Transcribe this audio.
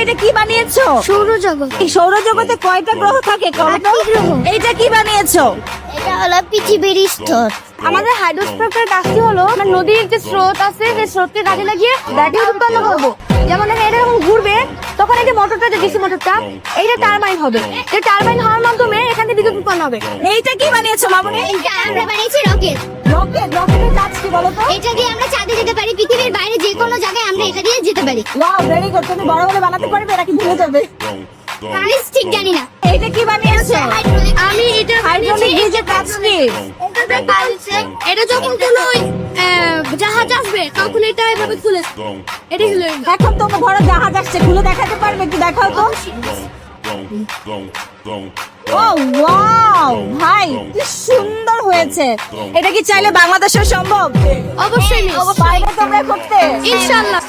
এটা কি বানিয়েছো? সৌরজগৎ। এই সৌরজগতে কয়টা গ্রহ থাকে? আটটি গ্রহ। এইটা কি বানিয়েছো? এটা হলো পৃথিবীর স্তর। আমাদের হাইড্রোস্ফিয়ারের কাজটি হলো আমরা নদীর যে স্রোত আছে সেই স্রোতকে কাজে লাগিয়ে ব্যাটারি উৎপন্ন করবো। যেমন দেখেন এটা যখন ঘুরবে তখন এই যে মোটরটা, যে ডিসি মোটরটা, এইটা টারবাইন হবে। এই টারবাইন হওয়ার মাধ্যমে এখান থেকে বিদ্যুৎ উৎপন্ন হবে। এইটা কি বানিয়েছো মামুনি? এটা আমরা বানিয়েছি রকেট। রকেটের কাজ কি বলো তো? এটা দিয়ে আমরা চাঁদে যেতে পারি, পৃথিবীর বাইরে যে কোনো জায়গায় আমরা এটা দিয়ে যেতে পারি। Wow, very good. তুমি বড় হলে বানাতে পারবে নাকি ভুলে যাবে? আমি ঠিক জানি না। এইটা কি বানিয়েছো? আমি এটা হাইড্রোলিক ব্রিজের কাজ কি? এটা যখন কোনো জাহাজ আসবে তখন এটা এভাবে খুলে এটা খুলে এখন তো ধরো জাহাজ আসছে, খুলে দেখাতে পারবে? একটু দেখাও তো। ও ওয়াও, ভাই কি সুন্দর হয়েছে। এটা কি চাইলে বাংলাদেশে সম্ভব? অবশ্যই পারবে তোমরা করতে? ইনশাআল্লাহ।